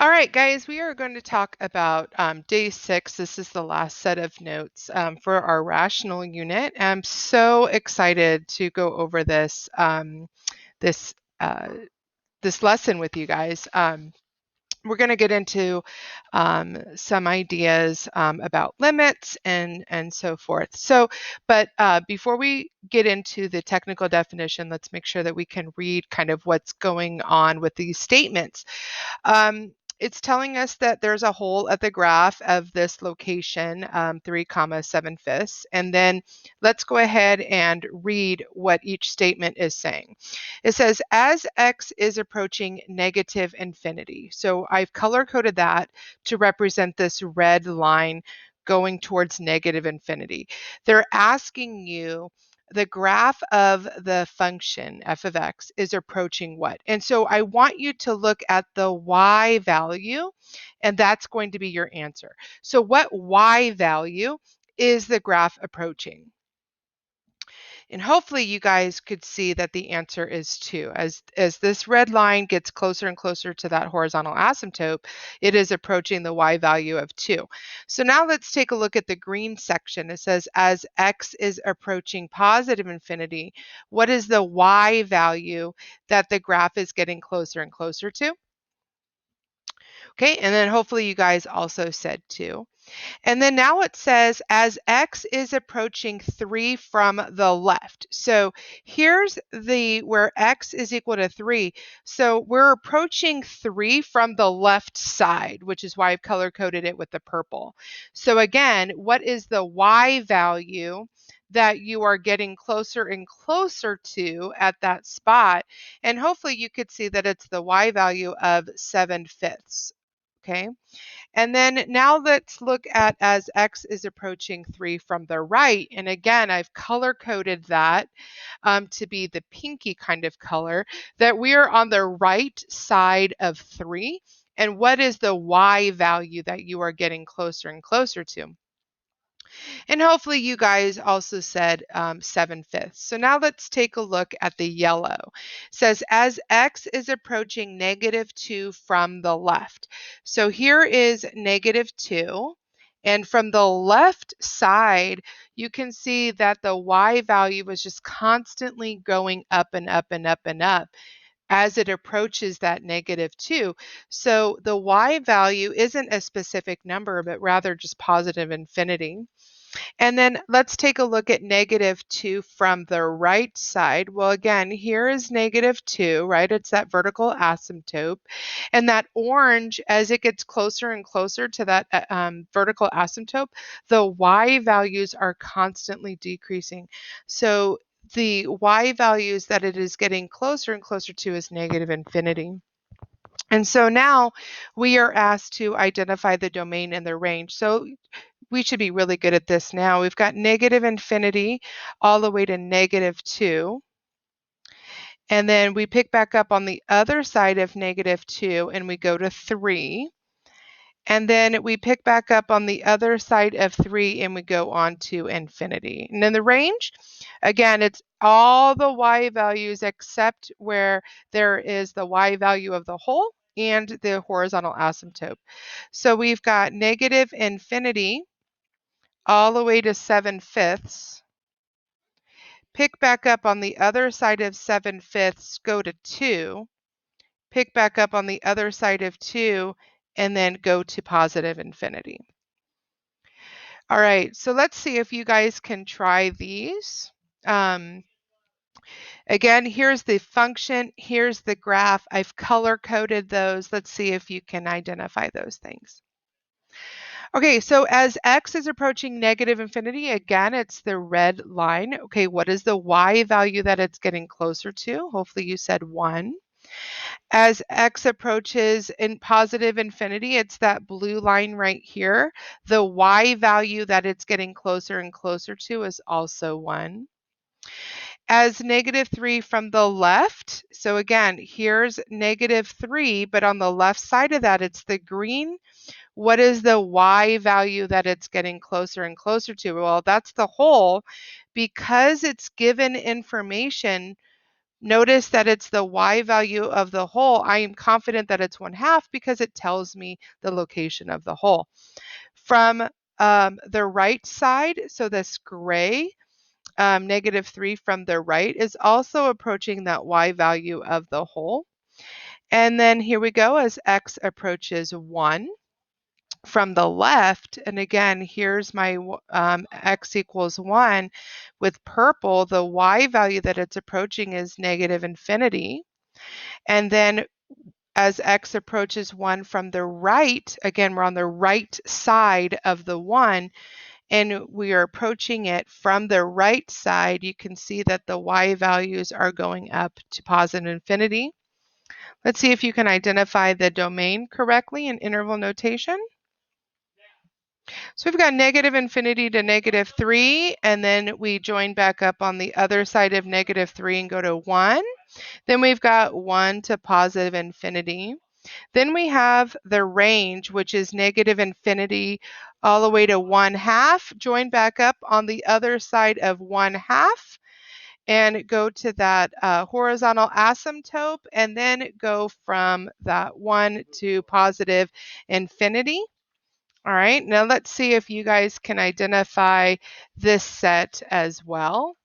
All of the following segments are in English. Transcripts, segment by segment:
All right, guys, we are going to talk about day 6. This is the last set of notes for our rational unit. I'm so excited to go over this uh, this lesson with you guys. We're going to get into some ideas about limits and so forth. But before we get into the technical definition, let's make sure that we can read kind of what's going on with these statements. It's telling us that there's a hole at the graph of this location, 3 comma 7 fifths. And then let's go ahead and read what each statement is saying. It says, as x is approaching negative infinity. So I've color coded that to represent this red line going towards negative infinity. They're asking you, the graph of the function f of x is approaching what? And so I want you to look at the y value, and that's going to be your answer. So what y value is the graph approaching? And hopefully you guys could see that the answer is 2. As this red line gets closer and closer to that horizontal asymptote, it is approaching the y value of 2. So now let's take a look at the green section. It says as x is approaching positive infinity, what is the y value that the graph is getting closer and closer to? Okay, and then hopefully you guys also said 2. And then now it says as x is approaching 3 from the left. So here's where x is equal to 3. So we're approaching 3 from the left side, which is why I've color coded it with the purple. So again, what is the y value that you are getting closer and closer to at that spot? And hopefully you could see that it's the y value of 7 fifths. Okay. And then now let's look at as x is approaching 3 from the right. And again, I've color coded that to be the pinky kind of color, that we are on the right side of 3. And what is the y value that you are getting closer and closer to? And hopefully you guys also said 7 fifths. So now let's take a look at the yellow. It says as x is approaching negative 2 from the left. So here is negative 2. And from the left side, you can see that the y value was just constantly going up and up and up and up as it approaches that negative 2. So the y value isn't a specific number, but rather just positive infinity. And then let's take a look at negative 2 from the right side. Well, again, here is negative 2, right? It's that vertical asymptote. And that orange, as it gets closer and closer to that vertical asymptote, the y values are constantly decreasing. So the y values that it is getting closer and closer to is negative infinity. And so now we are asked to identify the domain and the range. So we should be really good at this now. We've got negative infinity all the way to negative 2. And then we pick back up on the other side of negative 2 and we go to 3. And then we pick back up on the other side of 3 and we go on to infinity. And then the range, again, it's all the y values except where there is the y value of the hole and the horizontal asymptote. So we've got negative infinity all the way to 7 fifths. Pick back up on the other side of 7 fifths, go to 2. Pick back up on the other side of 2, and then go to positive infinity. All right, so let's see if you guys can try these. Again, here's the function, here's the graph. I've color coded those. Let's see if you can identify those things. Okay, so as x is approaching negative infinity, again, it's the red line. Okay, what is the y value that it's getting closer to? Hopefully you said 1. As x approaches in positive infinity, it's that blue line right here. The y value that it's getting closer and closer to is also 1. As negative 3 from the left, so again, here's negative 3, but on the left side of that, it's the green. What is the y value that it's getting closer and closer to? Well, that's the hole. Because it's given information Notice that it's the y value of the whole. I am confident that it's 1/2 because it tells me the location of the whole. From the right side, so this gray, -3 from the right is also approaching that y value of the whole. And then here we go as x approaches 1. From the left, and again, here's my x equals 1. With purple, the y value that it's approaching is -infinity. And then as x approaches 1 from the right, again, we're on the right side of the 1, and we are approaching it from the right side, you can see that the y values are going up to positive infinity. Let's see if you can identify the domain correctly in interval notation. So we've got -infinity to -3, and then we join back up on the other side of -3 and go to 1. Then we've got 1 to positive infinity. Then we have the range, which is -infinity all the way to 1/2. Join back up on the other side of 1/2 and go to that horizontal asymptote, and then go from that 1 to positive infinity. All right, now let's see if you guys can identify this set as well.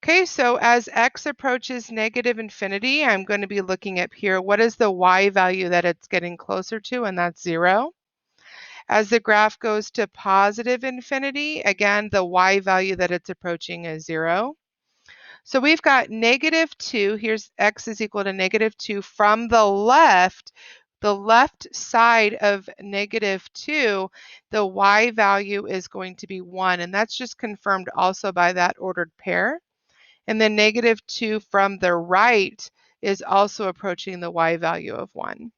Okay, so as x approaches -infinity, I'm going to be looking up here, what is the y value that it's getting closer to, and that's 0. As the graph goes to positive infinity, again, the y value that it's approaching is 0. So we've got -2, here's x is equal to -2 from the left side of -2, the y value is going to be 1, and that's just confirmed also by that ordered pair. And then -2 from the right is also approaching the y value of 1.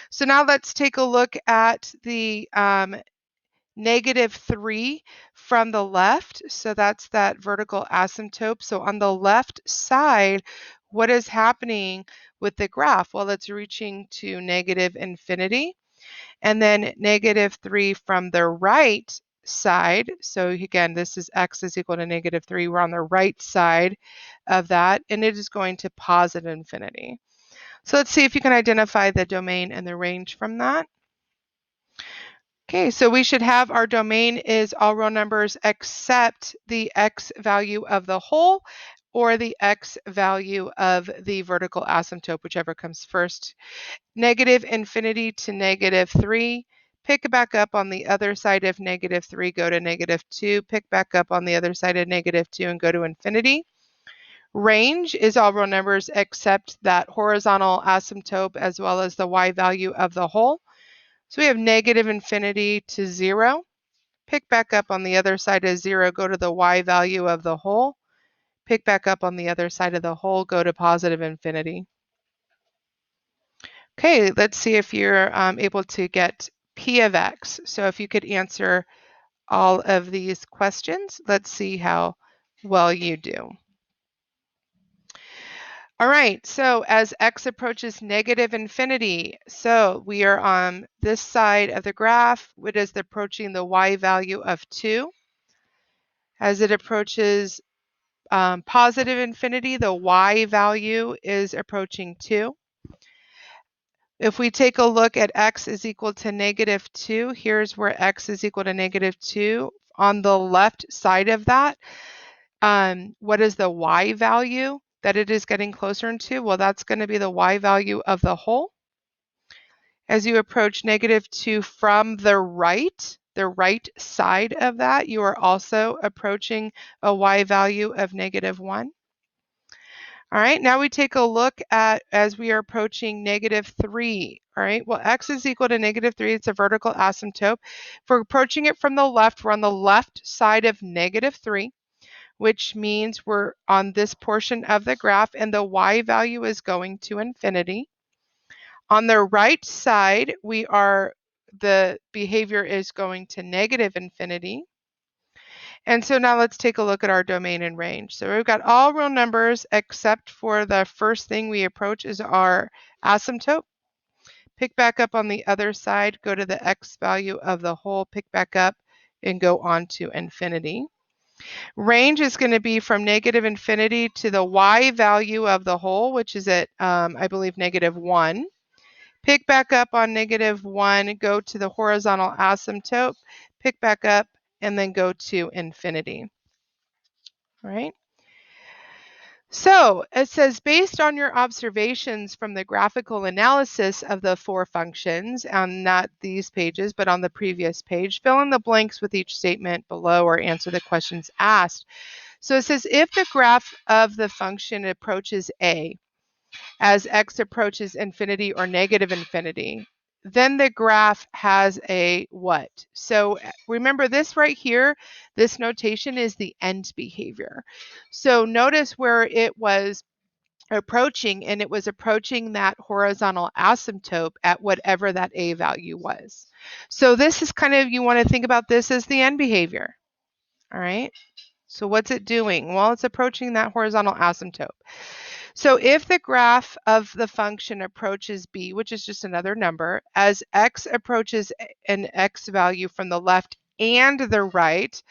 So now let's take a look at the -3 from the left. So that's that vertical asymptote. So on the left side, what is happening with the graph? Well, it's reaching to -infinity. And then -3 from the right side. So again, this is x is equal to -3. We're on the right side of that, and it is going to positive infinity. So let's see if you can identify the domain and the range from that. Okay, so we should have our domain is all real numbers except the x value of the whole or the x value of the vertical asymptote, whichever comes first. -infinity to -3. Pick back up on the other side of -3, go to -2. Pick back up on the other side of -2 and go to infinity. Range is all real numbers except that horizontal asymptote as well as the y value of the whole. So we have -infinity to 0. Pick back up on the other side of 0, go to the y value of the whole. Pick back up on the other side of the whole, go to positive infinity. Okay, let's see if you're able to get P of x. So if you could answer all of these questions, let's see how well you do. All right, so as x approaches -infinity, so we are on this side of the graph, it is approaching the y value of 2. As it approaches positive infinity, the y value is approaching 2. If we take a look at x is equal to -2, here's where x is equal to -2. On the left side of that, what is the y value that it is getting closer to? Well, that's going to be the y value of the whole. As you approach -2 from the right side of that, you are also approaching a y value of -1. All right, now we take a look at as we are approaching -3. All right, well, x is equal to -3. It's a vertical asymptote. If we're approaching it from the left, we're on the left side of -3, which means we're on this portion of the graph, and the y value is going to infinity. On the right side, the behavior is going to -infinity. And so now let's take a look at our domain and range. So we've got all real numbers except for the first thing we approach is our asymptote. Pick back up on the other side, go to the x value of the whole, pick back up and go on to infinity. Range is going to be from negative infinity to the y value of the whole, which is at, I believe, -1. Pick back up on -1, go to the horizontal asymptote, pick back up, and then go to infinity. All right. So it says, based on your observations from the graphical analysis of the four functions, on not these pages, but on the previous page, fill in the blanks with each statement below or answer the questions asked. So it says, if the graph of the function approaches a as x approaches infinity or negative infinity, then the graph has a what? So remember this right here, this notation is the end behavior. So notice where it was approaching, and it was approaching that horizontal asymptote at whatever that a value was. So this is kind of, you want to think about this as the end behavior. All right. So what's it doing? Well, it's approaching that horizontal asymptote. So if the graph of the function approaches b, which is just another number, as x approaches an x value from the left and the right,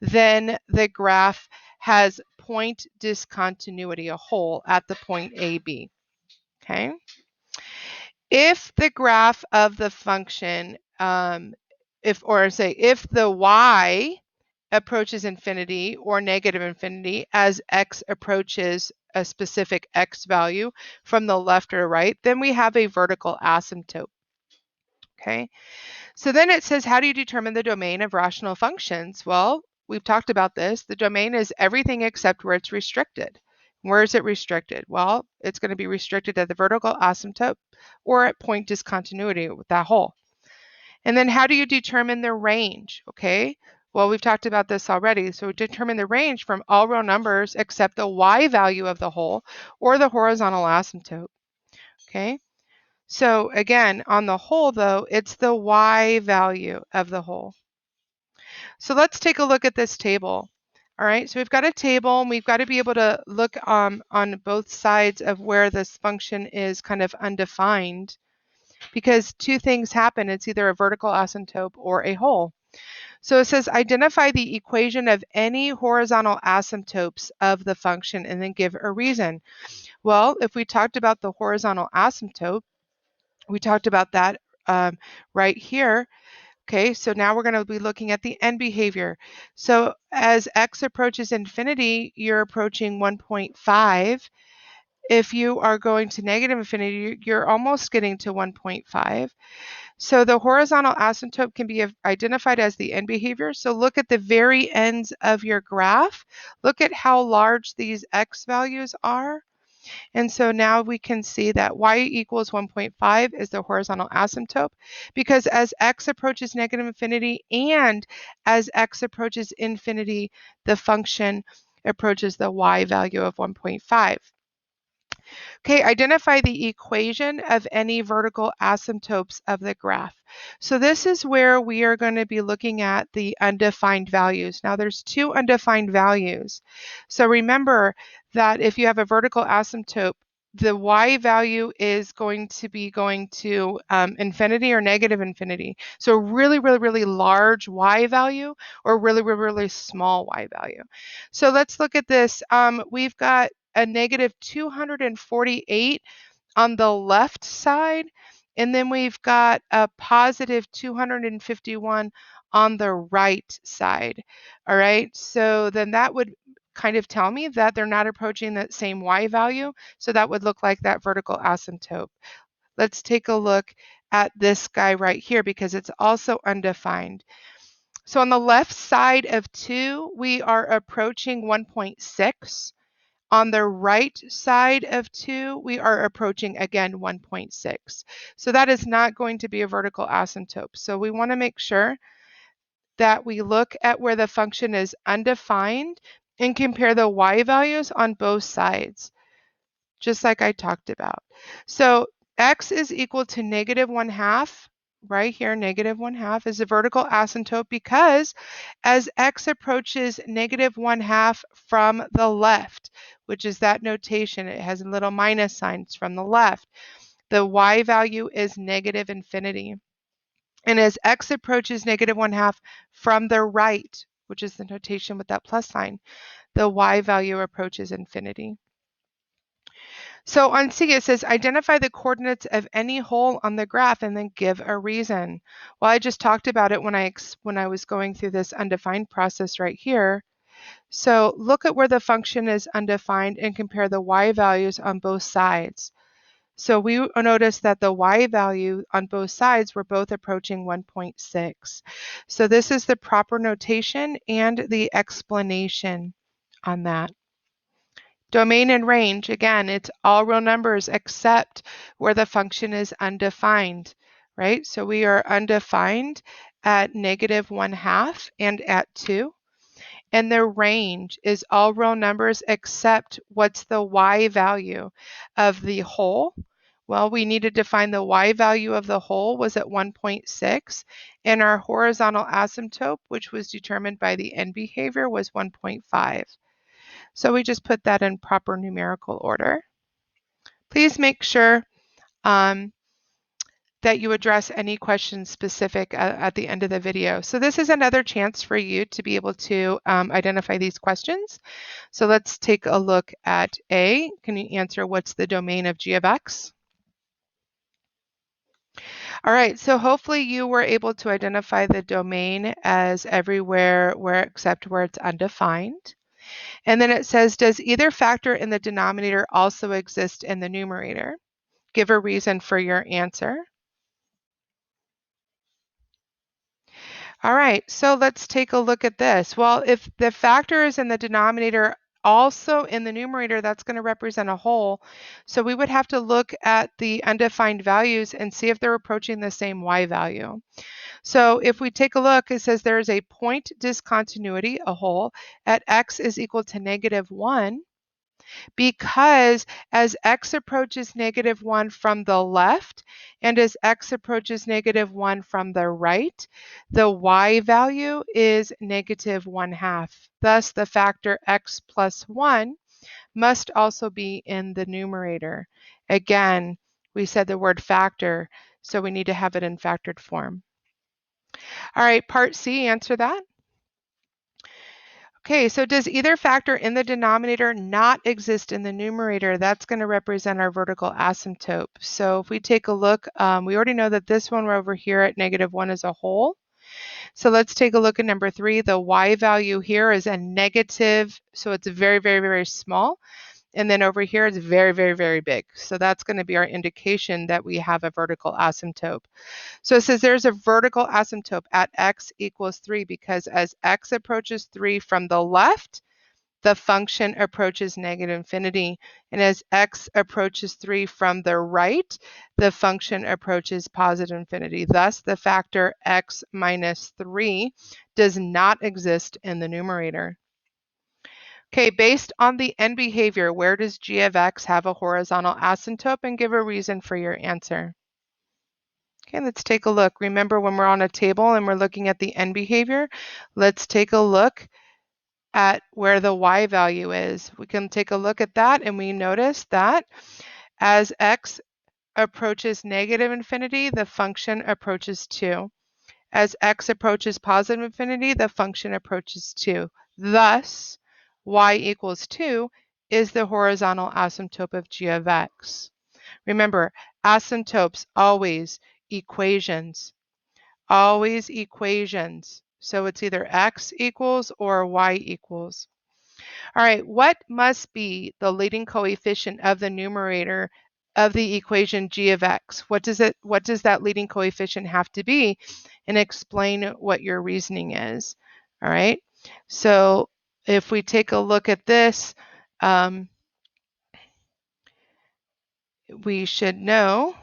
then the graph has point discontinuity, a hole at the point AB. Okay. If the graph of the function, if the y approaches infinity or negative infinity as x approaches a specific x value from the left or right, then we have a vertical asymptote. Okay. So then it says, how do you determine the domain of rational functions? Well, we've talked about this. The domain is everything except where it's restricted. Where is it restricted? Well, it's going to be restricted at the vertical asymptote or at point discontinuity with that hole. And then how do you determine the range? Okay, well, we've talked about this already. So determine the range from all real numbers except the y value of the hole or the horizontal asymptote. Okay, so again, on the whole, though, it's the y value of the whole. So let's take a look at this table. All right, so we've got a table, and we've got to be able to look on both sides of where this function is kind of undefined, because two things happen. It's either a vertical asymptote or a hole. So it says, identify the equation of any horizontal asymptotes of the function and then give a reason. Well, if we talked about the horizontal asymptote, we talked about that right here. Okay, so now we're going to be looking at the end behavior. So as x approaches infinity, you're approaching 1.5. If you are going to negative infinity, you're almost getting to 1.5. So the horizontal asymptote can be identified as the end behavior. So look at the very ends of your graph. Look at how large these x values are. And so now we can see that y equals 1.5 is the horizontal asymptote, because as x approaches negative infinity and as x approaches infinity, the function approaches the y value of 1.5. Okay, identify the equation of any vertical asymptotes of the graph. So this is where we are going to be looking at the undefined values. Now there's two undefined values. So remember that if you have a vertical asymptote, the y value is going to be going to infinity or negative infinity. So really, really, really large y value or really, really, really small y value. So let's look at this. We've got a negative 248 on the left side, and then we've got a positive 251 on the right side. All right, so then that would kind of tell me that they're not approaching that same y value, so that would look like that vertical asymptote. Let's take a look at this guy right here because it's also undefined. So on the left side of 2, we are approaching 1.6. On the right side of 2, we are approaching again 1.6. So that is not going to be a vertical asymptote. So we want to make sure that we look at where the function is undefined and compare the y values on both sides, just like I talked about. So x is equal to -1/2. Right here, -1/2 is a vertical asymptote because as x approaches -1/2 from the left, which is that notation, it has little minus signs from the left, the y value is negative infinity. And as x approaches -1/2 from the right, which is the notation with that plus sign. The y value approaches infinity. So on C, it says identify the coordinates of any hole on the graph and then give a reason. Well, I just talked about it when I was going through this undefined process right here. So look at where the function is undefined and compare the y values on both sides. So we noticed that the y value on both sides were both approaching 1.6. So this is the proper notation and the explanation on that. Domain and range, again, it's all real numbers except where the function is undefined, right? So we are undefined at -1/2 and at 2. And the range is all real numbers except what's the y value of the whole. Well, we needed to find the y value of the whole was at 1.6, and our horizontal asymptote, which was determined by the end behavior, was 1.5. So we just put that in proper numerical order. Please make sure that you address any questions specific at the end of the video. So this is another chance for you to be able to identify these questions. So let's take a look at A. Can you answer what's the domain of g of x? All right, so hopefully you were able to identify the domain as everywhere except where it's undefined. And then it says, does either factor in the denominator also exist in the numerator? Give a reason for your answer. All right, so let's take a look at this. Well, if the factor is in the denominator also in the numerator, that's going to represent a whole. So we would have to look at the undefined values and see if they're approaching the same y value. So if we take a look, it says there is a point discontinuity, a whole, at x is equal to -1, because as x approaches -1 from the left and as x approaches -1 from the right, the y value is -1/2. Thus, the factor x plus 1 must also be in the numerator. Again, we said the word factor, so we need to have it in factored form. All right, part C, answer that. Okay, so does either factor in the denominator not exist in the numerator? That's going to represent our vertical asymptote. So if we take a look, we already know that this one over here at -1 is a whole. So let's take a look at number 3. The y value here is a negative, so it's very, very, very small. And then over here it's very, very, very big. So that's going to be our indication that we have a vertical asymptote. So it says there's a vertical asymptote at x equals 3 because as x approaches 3 from the left, the function approaches -infinity. And as x approaches 3 from the right, the function approaches positive infinity. Thus, the factor x minus 3 does not exist in the numerator. Okay, based on the end behavior, where does g of x have a horizontal asymptote, and give a reason for your answer? Okay, let's take a look. Remember, when we're on a table and we're looking at the end behavior, let's take a look at where the y value is. We can take a look at that and we notice that as x approaches -infinity, the function approaches 2. As x approaches positive infinity, the function approaches 2. Thus, y equals 2 is the horizontal asymptote of g of x. Remember, asymptotes always equations, always equations. So it's either x equals or y equals. All right, what must be the leading coefficient of the numerator of the equation g of x? What does that leading coefficient have to be? And explain what your reasoning is. All right, so if we take a look at this, we should know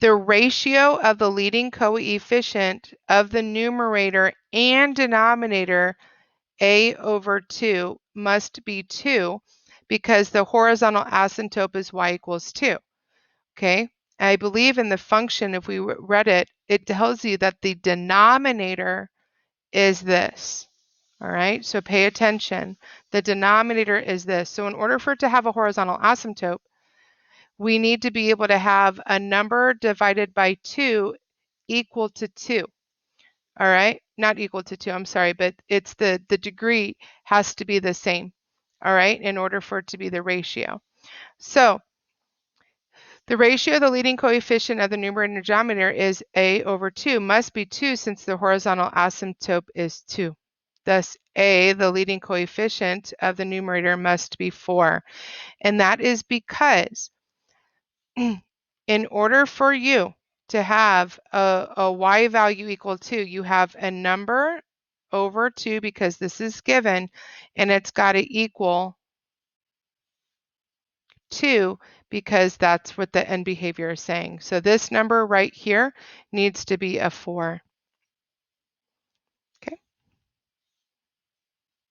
the ratio of the leading coefficient of the numerator and denominator a over 2 must be 2 because the horizontal asymptote is y equals 2. Okay, I believe in the function, if we read it, it tells you that the denominator is this. All right, so pay attention. The denominator is this. So in order for it to have a horizontal asymptote, we need to be able to have a number divided by 2 equal to 2. All right, not equal to 2, I'm sorry, but it's the degree has to be the same, all right, in order for it to be the ratio. So the ratio of the leading coefficient of the numerator and denominator is a over 2, must be 2 since the horizontal asymptote is 2. Thus, a, the leading coefficient of the numerator, must be 4. And that is because in order for you to have a y value equal 2, you have a number over 2 because this is given, and it's got to equal 2 because that's what the end behavior is saying. So this number right here needs to be a 4.